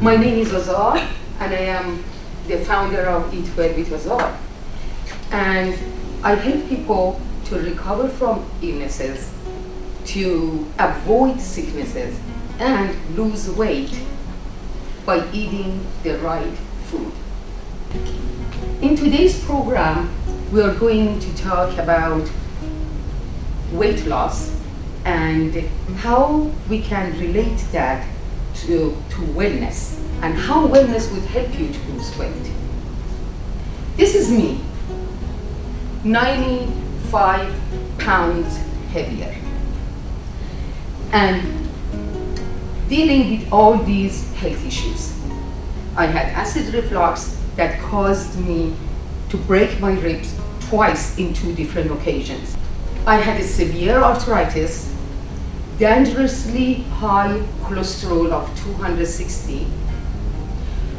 My name is Azar, and I am the founder of Eat Well with Azar. And I help people to recover from illnesses, to avoid sicknesses, and lose weight by eating the right food. In today's program, we are going to talk about weight loss and how we can relate that to wellness and how wellness would help you to lose weight. This is me, 95 pounds heavier, and dealing with all these health issues. I had acid reflux that caused me to break my ribs twice in 2 different occasions. I had a severe arthritis, dangerously high cholesterol of 260.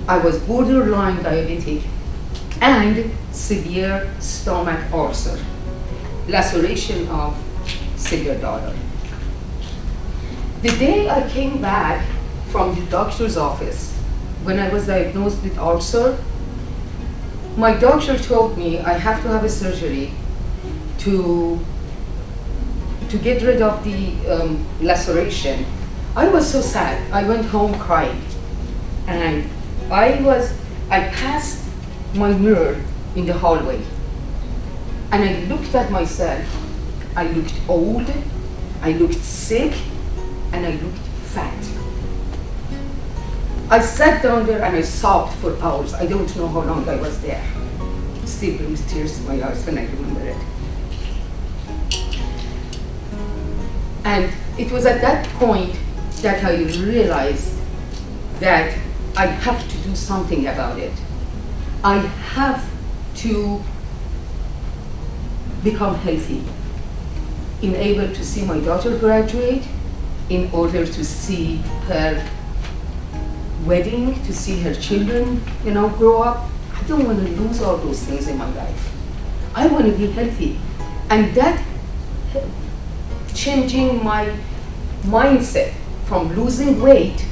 I was borderline diabetic and severe stomach ulcer, laceration of silver dollar. The day I came back from the doctor's office, when I was diagnosed with ulcer, my doctor told me I have to have a surgery to get rid of the laceration. I was so sad. I went home crying, and I passed my mirror in the hallway, and I looked at myself. I looked old, I looked sick, and I looked fat. I sat down there and I sobbed for hours. I don't know how long I was there. Still brings tears to my eyes when I remember it. And it was at that point that I realized that I have to do something about it. I have to become healthy, in able to see my daughter graduate, in order to see her wedding, to see her children, grow up. I don't want to lose all those things in my life. I want to be healthy. And that changing my mindset from losing weight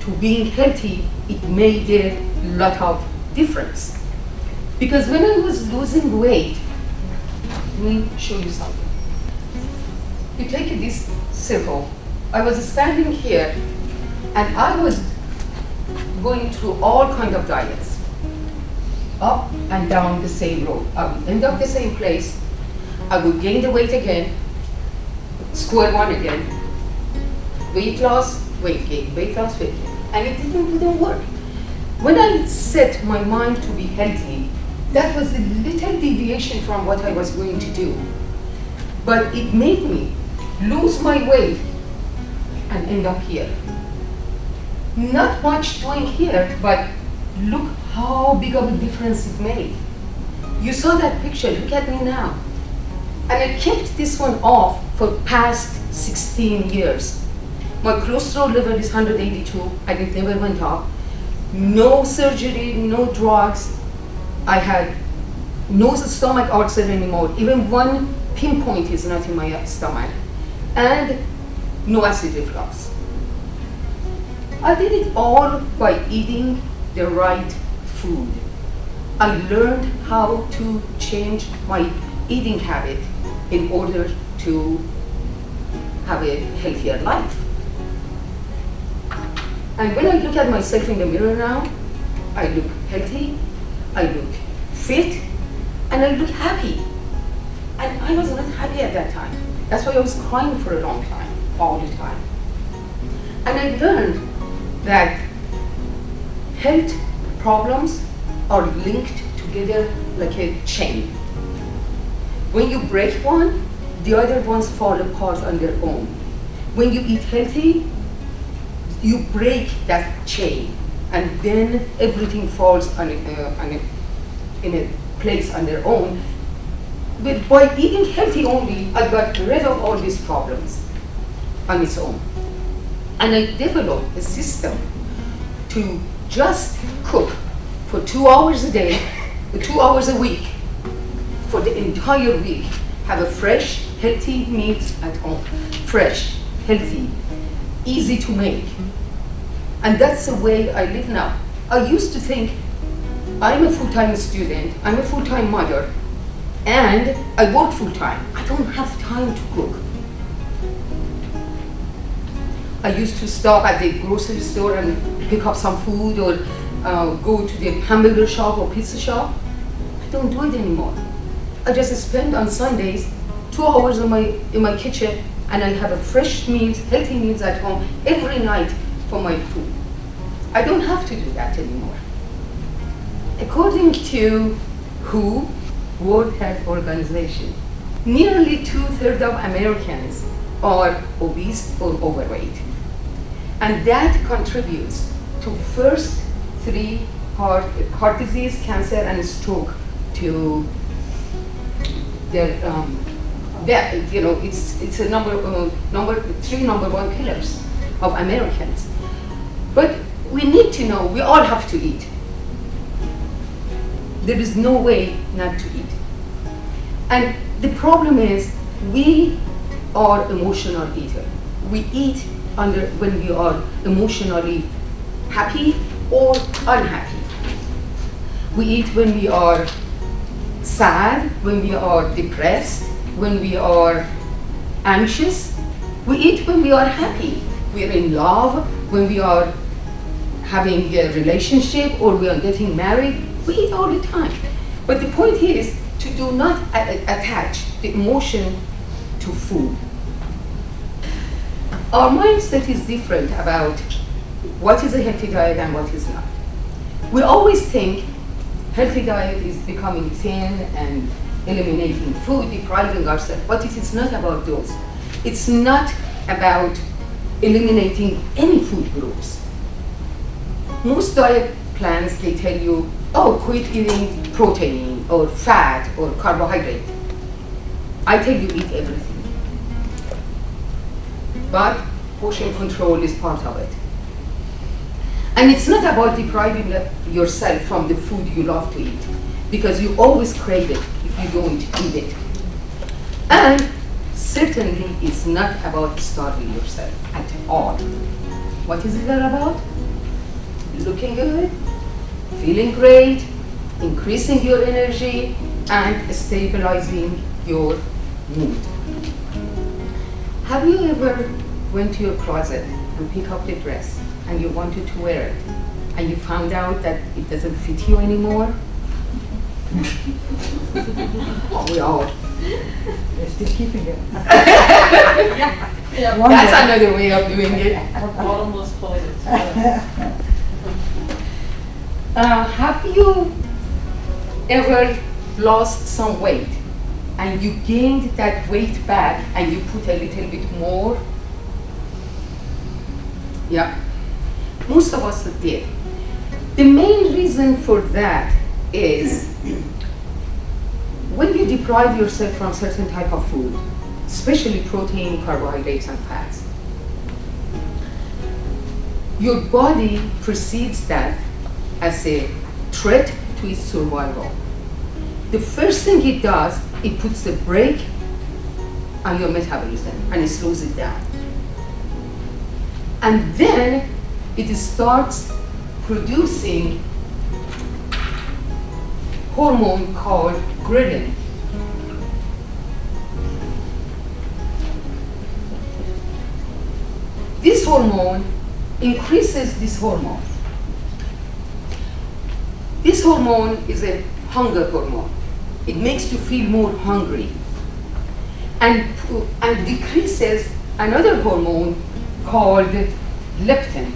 to being healthy, it made a lot of difference. Because when I was losing weight, let me show you something. You take this circle. I was standing here and I was going through all kinds of diets, up and down the same road. I would end up the same place. I would gain the weight again, square one again, weight loss, weight gain, weight loss, weight gain. And it didn't work. When I set my mind to be healthy, that was a little deviation from what I was going to do. But it made me lose my weight and end up here. Not much doing here, but look how big of a difference it made. You saw that picture, look at me now. And I kept this one off for past 16 years. My cholesterol level is 182, and it never went up. No surgery, no drugs. I had no stomach ulcer anymore. Even one pinpoint is not in my stomach. And no acid reflux. I did it all by eating the right food. I learned how to change my eating habit in order to have a healthier life. And when I look at myself in the mirror now, I look healthy, I look fit, and I look happy. And I was not happy at that time. That's why I was crying for a long time, all the time. And I learned that health problems are linked together like a chain. When you break one, the other ones fall apart on their own. When you eat healthy, you break that chain, and then everything falls in a place on their own. But by eating healthy only, I got rid of all these problems on its own. And I developed a system to just cook for 2 hours a day, 2 hours a week, for the entire week. Have a fresh, healthy meals at home. Fresh, healthy, easy to make. And that's the way I live now. I used to think, I'm a full-time student, I'm a full-time mother, and I work full-time. I don't have time to cook. I used to stop at the grocery store and pick up some food, or go to the hamburger shop or pizza shop. I don't do it anymore. I just spend on Sundays 2 hours in my kitchen, and I have a fresh meals, healthy meals at home every night for my food. I don't have to do that anymore. According to WHO, World Health Organization, nearly 2/3 of Americans are obese or overweight. And that contributes to first 3 heart disease, cancer, and stroke to their that, it's a number 3 number 1 killers of Americans. But we need to know we all have to eat. There is no way not to eat. And the problem is we are emotional eater. We eat when we are emotionally happy or unhappy. We eat when we are sad, when we are depressed, when we are anxious. We eat when we are happy. We are in love, when we are having a relationship or we are getting married. We eat all the time. But the point is to do not attach the emotion to food. Our mindset is different about what is a healthy diet and what is not. We always think healthy diet is becoming thin and eliminating food, depriving ourselves, but it is not about those. It's not about eliminating any food groups. Most diet plans, they tell you, oh, quit eating protein or fat or carbohydrate. I tell you, eat everything. But portion control is part of it. And it's not about depriving yourself from the food you love to eat, because you always crave it if you don't eat it. And certainly it's not about starving yourself at all. What is it all about? Looking good, feeling great, increasing your energy, and stabilizing your mood. Have you ever went to your closet and picked up the dress and you wanted to wear it and you found out that it doesn't fit you anymore? We all. They're still keeping it. Yeah. That's another way of doing it. Bottomless closets. Have you ever lost some weight and you gained that weight back and you put a little bit more? Yeah, most of us did. The main reason for that is when you deprive yourself from certain type of food, especially protein, carbohydrates, and fats, your body perceives that as a threat to its survival. The first thing it does, it puts a brake on your metabolism and it slows it down. And then it starts producing hormone called ghrelin. This hormone increases this hormone. This hormone is a hunger hormone. It makes you feel more hungry, and decreases another hormone called leptin.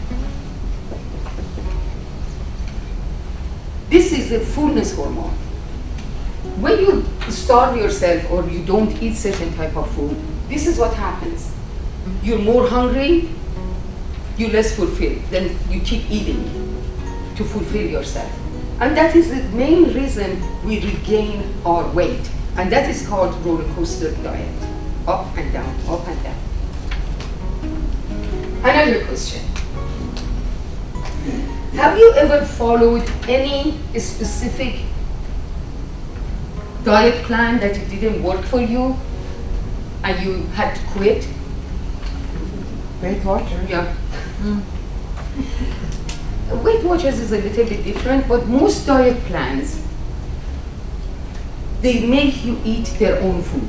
This is a fullness hormone. When you starve yourself or you don't eat certain type of food, this is what happens. You're more hungry, you're less fulfilled, then you keep eating to fulfill yourself. And that is the main reason we regain our weight. And that is called roller coaster diet. Up and down, up and down. Another question. Have you ever followed any specific diet plan that it didn't work for you and you had to quit? Weight Watchers. Yeah. Weight Watchers is a little bit different, but most diet plans, they make you eat their own food.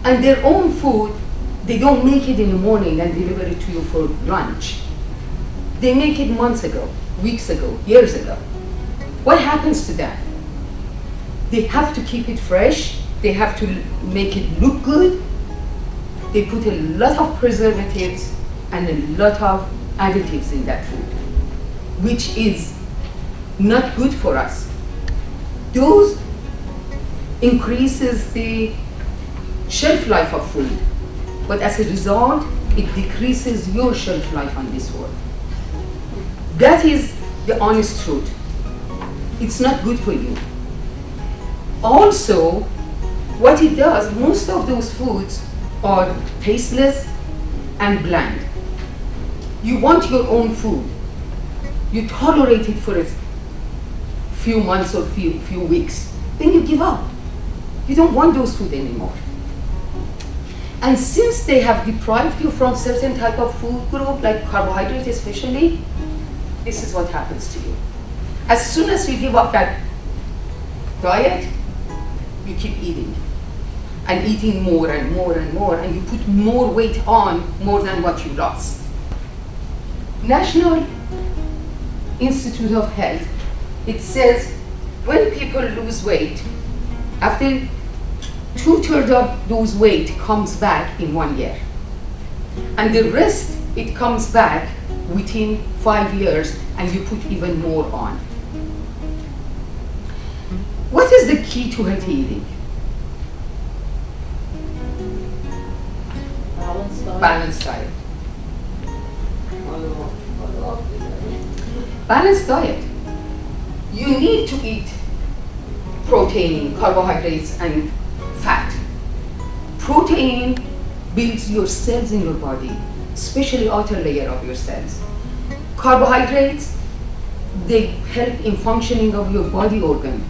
And their own food, they don't make it in the morning and deliver it to you for lunch. They make it months ago, weeks ago, years ago. What happens to that? They have to keep it fresh. They have to make it look good. They put a lot of preservatives and a lot of additives in that food, which is not good for us. Those increases the shelf life of food, but as a result, it decreases your shelf life on this world. That is the honest truth. It's not good for you. Also, what it does, most of those foods are tasteless and bland. You want your own food. You tolerate it for a few months or few weeks. Then you give up. You don't want those food anymore. And since they have deprived you from certain type of food group, like carbohydrate especially, this is what happens to you. As soon as you give up that diet, you keep eating. And eating more and more and more, and you put more weight on more than what you lost. National Institute of Health, it says when people lose weight, after 2/3 of those weight comes back in 1 year. And the rest, it comes back within 5 years, and you put even more on. What is the key to healthy eating? Balanced diet. Balanced diet. You need to eat protein, carbohydrates, and fat. Protein builds your cells in your body, especially outer layer of your cells. Carbohydrates, they help in functioning of your body organ,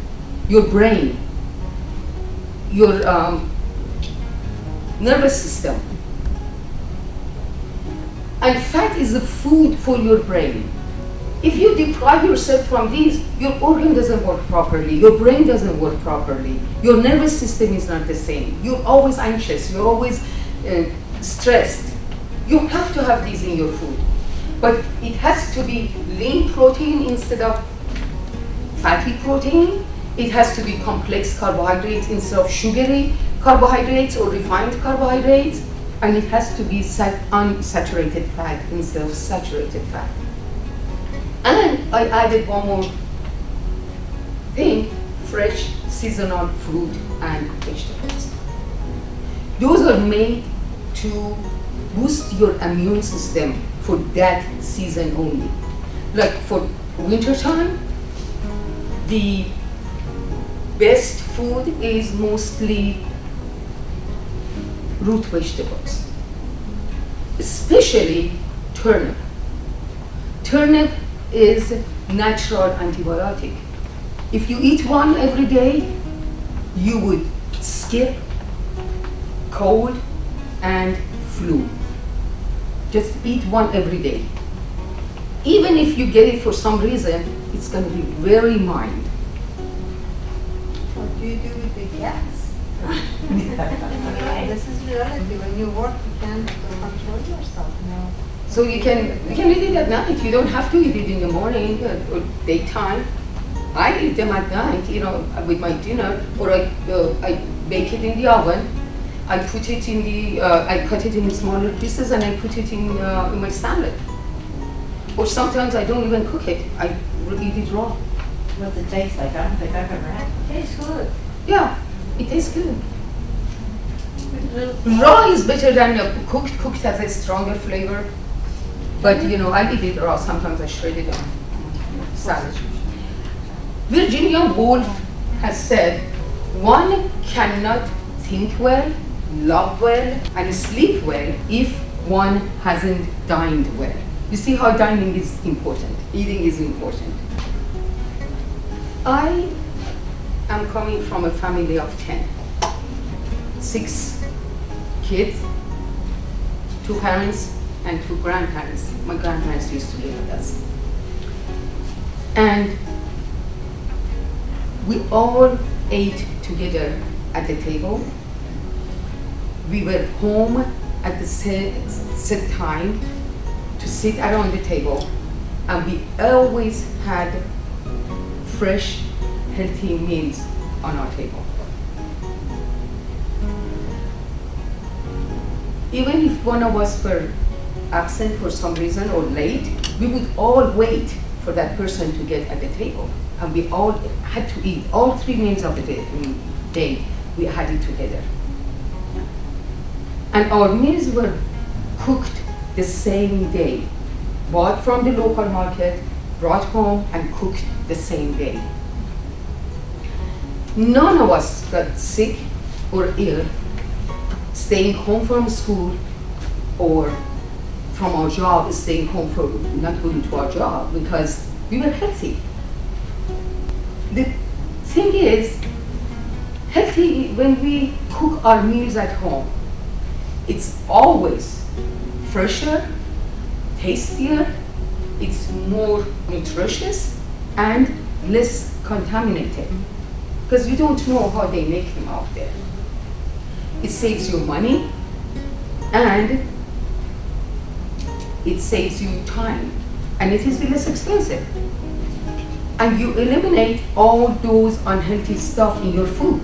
your brain, your nervous system. And fat is the food for your brain. If you deprive yourself from these, your organ doesn't work properly, your brain doesn't work properly, your nervous system is not the same. You're always anxious, you're always stressed. You have to have these in your food. But it has to be lean protein instead of fatty protein. It has to be complex carbohydrates instead of sugary carbohydrates or refined carbohydrates. And it has to be unsaturated fat instead of saturated fat. And I added one more thing, fresh seasonal fruit and vegetables. Those are made to boost your immune system for that season only. Like for winter time, the best food is mostly root vegetables, especially turnip. Turnip is natural antibiotic. If you eat one every day, you would skip cold and flu. Just eat one every day. Even if you get it for some reason, it's going to be very mild. What do you do with the gas? This is reality. When you work, you can't control yourself now. So you can eat it at night. You don't have to eat it in the morning or daytime. I eat them at night, with my dinner, or I bake it in the oven. I put it in the, I cut it in smaller pieces and I put it in my salad. Or sometimes I don't even cook it. I eat it raw. What's it taste like? I don't think I've ever had it. It tastes good. Yeah, it tastes good. Raw is better than cooked. Cooked has a stronger flavor. But I eat it raw. Sometimes I shred it on salad. Virginia Woolf has said, one cannot think well, love well, and sleep well if one hasn't dined well. You see how dining is important, eating is important. I am coming from a family of 10. 6 kids, 2 parents, and to grandparents. My grandparents used to live with us. And we all ate together at the table. We were home at the set time to sit around the table, and we always had fresh, healthy meals on our table. Even if one of us were absent for some reason or late, we would all wait for that person to get at the table. And we all had to eat all 3 meals of the day. We had it together. And our meals were cooked the same day, bought from the local market, brought home and cooked the same day. None of us got sick or ill staying home from school or from our job, staying home for not going to our job, because we were healthy. The thing is, healthy, when we cook our meals at home, it's always fresher, tastier, it's more nutritious, and less contaminated. Because you don't know how they make them out there. It saves you money, and it saves you time, and it is less expensive. And you eliminate all those unhealthy stuff in your food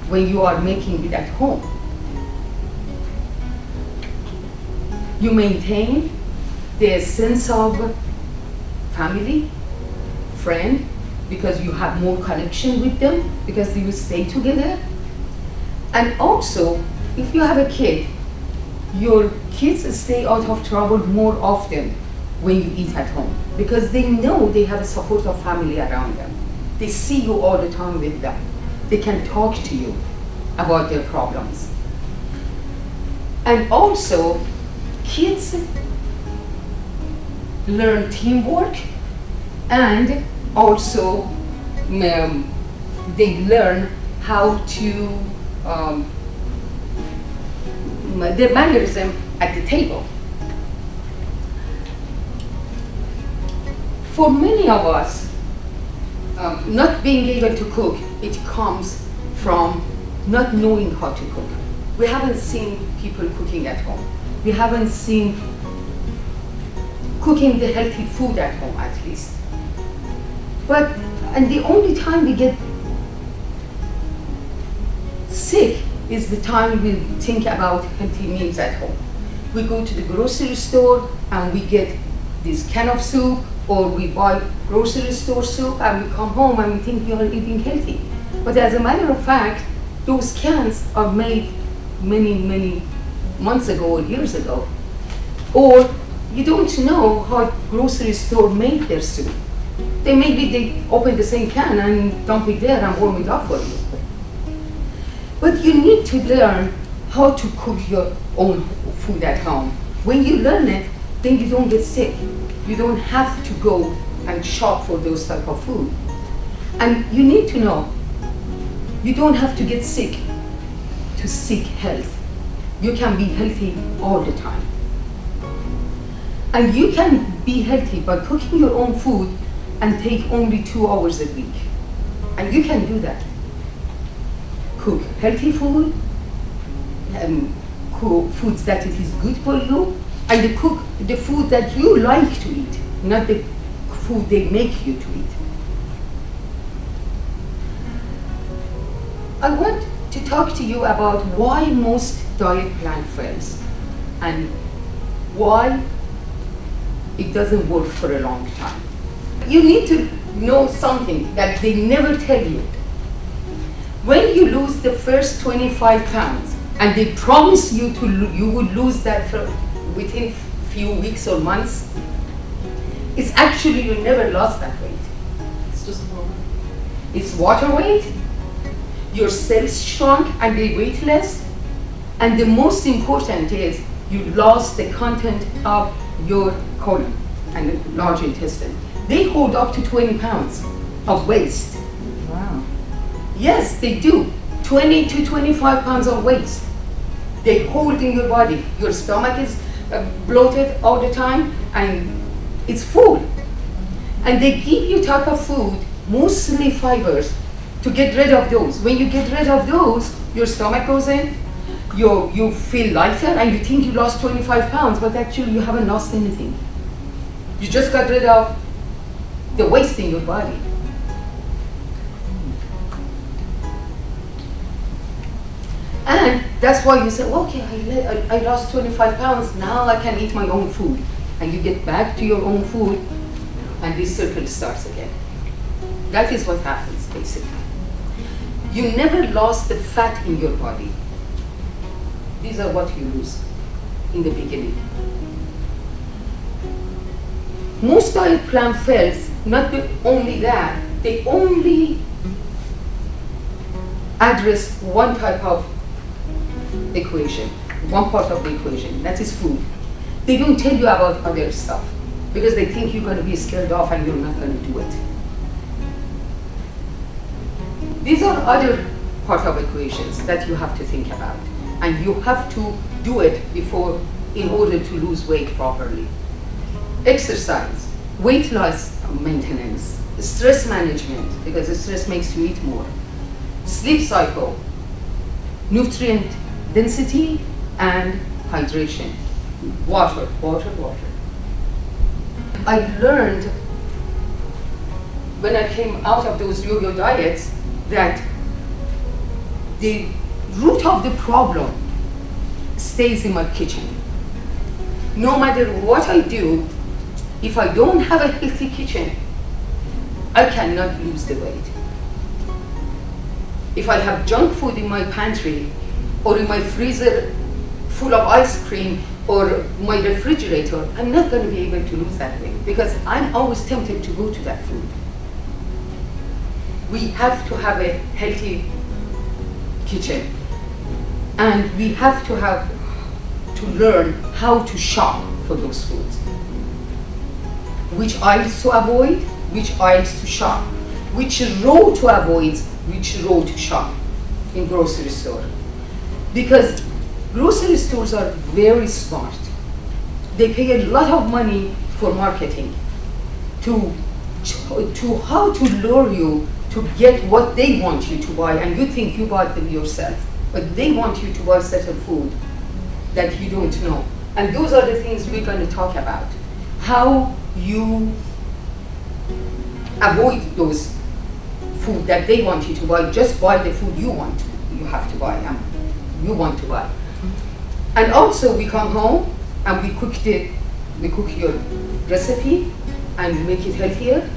when you are making it at home. You maintain the sense of family, friend, because you have more connection with them, because you stay together. And also, if you have a kid, your kids stay out of trouble more often when you eat at home, because they know they have a support of family around them. They see you all the time with them. They can talk to you about their problems. And also, kids learn teamwork, and also they learn how to their mannerism at the table. For many of us, not being able to cook, it comes from not knowing how to cook. We haven't seen people cooking at home. We haven't seen cooking the healthy food at home, at least. And the only time we get sick is the time we think about healthy meals at home. We go to the grocery store and we get this can of soup, or we buy grocery store soup and we come home and we think we are eating healthy. But as a matter of fact, those cans are made many, many months ago or years ago. Or you don't know how grocery store made their soup. Maybe they open the same can and dump it there and warm it up for you. But you need to learn how to cook your own food at home. When you learn it, then you don't get sick. You don't have to go and shop for those type of food. And you need to know, you don't have to get sick to seek health. You can be healthy all the time. And you can be healthy by cooking your own food and take only 2 hours a week. And you can do that. Cook healthy food, cook foods that it is good for you, and cook the food that you like to eat, not the food they make you to eat. I want to talk to you about why most diet plan fails and why it doesn't work for a long time. You need to know something that they never tell you. When you lose the first 25 pounds and they promise you you would lose that within few weeks or months, it's actually you never lost that weight. It's just more. It's water weight, your cells shrunk and they weight less, and the most important is you lost the content of your colon and the large intestine. They hold up to 20 pounds of waste. Wow. Yes, they do. 20 to 25 pounds of waste. They hold in your body. Your stomach is bloated all the time, and it's full. And they give you type of food, mostly fibers, to get rid of those. When you get rid of those, your stomach goes in, you feel lighter, and you think you lost 25 pounds, but actually you haven't lost anything. You just got rid of the waste in your body. And that's why you say, okay, I lost 25 pounds, now I can eat my own food. And you get back to your own food, and this circle starts again. That is what happens, basically. You never lost the fat in your body. These are what you lose in the beginning. Most diet plan fails, not only that, they only address one type of equation, one part of the equation, that is food. They don't tell you about other stuff because they think you're going to be scared off and you're not going to do it. These are other part of equations that you have to think about, and you have to do it before in order to lose weight properly. Exercise, weight loss maintenance, stress management, because the stress makes you eat more, sleep cycle, nutrient density, and hydration. Water. I learned when I came out of those yo-yo diets that the root of the problem stays in my kitchen. No matter what I do, if I don't have a healthy kitchen, I cannot lose the weight. If I have junk food in my pantry or in my freezer full of ice cream or my refrigerator, I'm not going to be able to lose that weight because I'm always tempted to go to that food. We have to have a healthy kitchen, and we have to learn how to shop for those foods. Which aisles to avoid, which aisles to shop, which row to avoid, which row to shop in grocery store. Because grocery stores are very smart. They pay a lot of money for marketing to how to lure you to get what they want you to buy, and you think you bought them yourself, but they want you to buy certain food that you don't know. And those are the things we're going to talk about. How you avoid those food that they want you to buy. Just buy the food you have to buy, and you want to buy. And also we come home and we cook your recipe and make it healthier.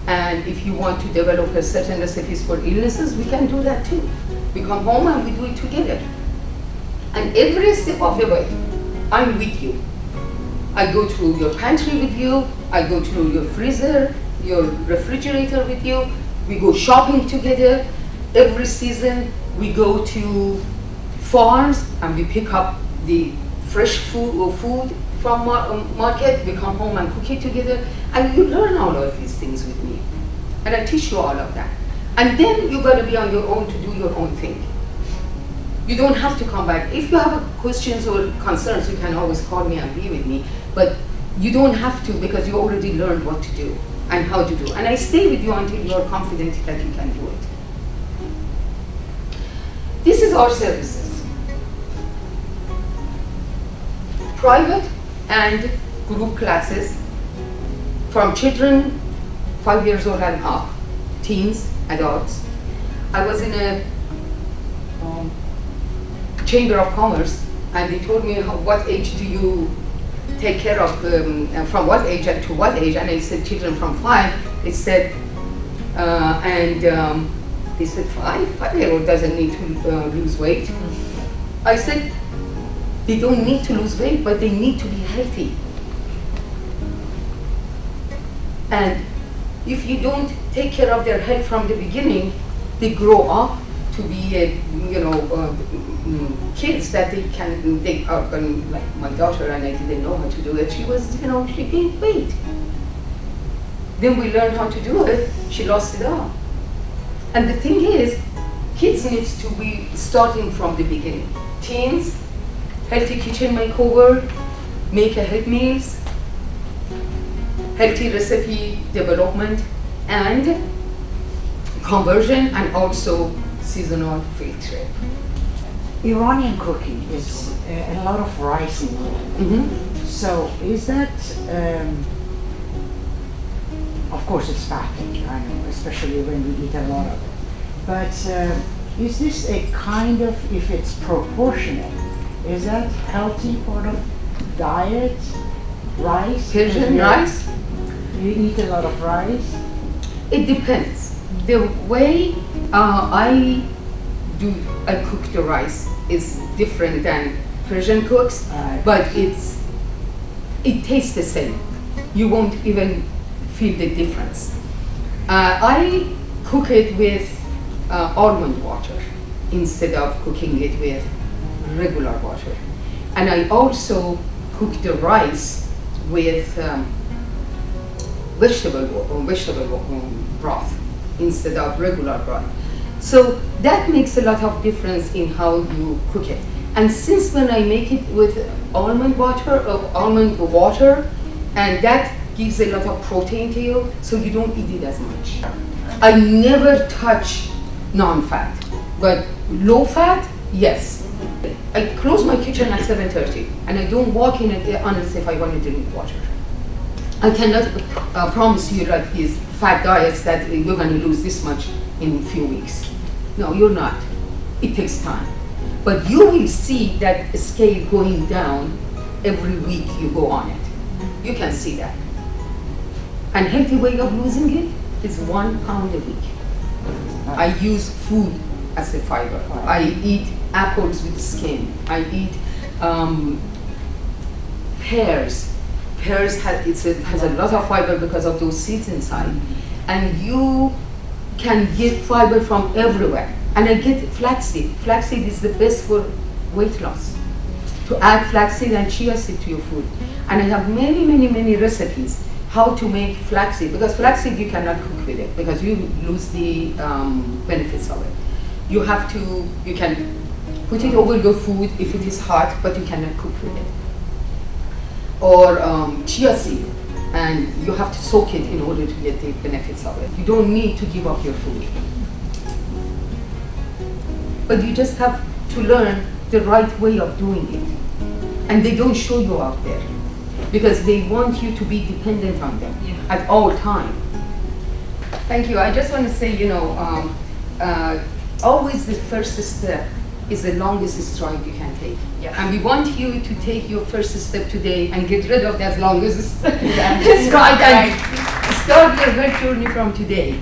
And if you want to develop a certain recipes for illnesses, we can do that too. We come home and we do it together. And every step of the way, I'm with you. I go through your pantry with you. I go through your freezer, your refrigerator with you. We go shopping together. Every season, we go to farms and we pick up the fresh food from market. We come home and cook it together, and you learn all of these things with me, and I teach you all of that. And then you're going to be on your own to do your own thing. You don't have to come back. If you have questions or concerns, you can always call me and be with me, but you don't have to, because you already learned what to do and how to do. And I stay with you until you're confident that you can do it. This is our services. Private and group classes from children 5 years old and up, teens, adults. I was in a chamber of commerce, and they told me what age do you take care of, from what age and to what age, and I said children from 5. They said, they said 5-year-old doesn't need to lose weight. I said, they don't need to lose weight, but they need to be healthy. And if you don't take care of their health from the beginning, they grow up to be, kids that they are going, like my daughter, and I didn't know how to do it. She was, she gained weight. Then we learned how to do it. She lost it all. And the thing is, kids need to be starting from the beginning. Teens, healthy kitchen makeover, make a healthy meals, healthy recipe development, and conversion, and also seasonal field trip. Iranian cooking is a lot of rice involved. So is that, of course it's fattening, I know, especially when we eat a lot of it. But is this a kind of, if it's proportional, is that healthy part of diet? Rice? Persian rice? You eat a lot of rice? It depends. The way I cook the rice is different than Persian cooks, but it tastes the same. You won't even feel the difference. I cook it with almond water instead of cooking it with regular water. And I also cook the rice with vegetable broth instead of regular broth. So that makes a lot of difference in how you cook it. And since when I make it with almond water, and that gives a lot of protein to you, so you don't eat it as much. I never touch non-fat, but low fat, yes. I close my kitchen at 7:30, and I don't walk in it unless if I want to drink water. I cannot promise you like these fat diets that you're going to lose this much in a few weeks. No, you're not. It takes time. But you will see that scale going down every week you go on it. You can see that. And healthy way of losing it is 1 pound a week. I use food as a fiber. I eat apples with skin. I eat pears. Pears has a lot of fiber because of those seeds inside. And you can get fiber from everywhere. And I get flaxseed. Flaxseed is the best for weight loss. To add flaxseed and chia seed to your food. And I have many recipes how to make flaxseed, because flaxseed you cannot cook with it because you lose the benefits of it. You can put it over your food if it is hot, but you cannot cook with it. Or chia seed, and you have to soak it in order to get the benefits of it. You don't need to give up your food. But you just have to learn the right way of doing it. And they don't show you out there because they want you to be dependent on them at all time. Thank you. I just want to say, always the first step is the longest stride you can take. And we want you to take your first step today and get rid of that longest stride and start your health journey from today.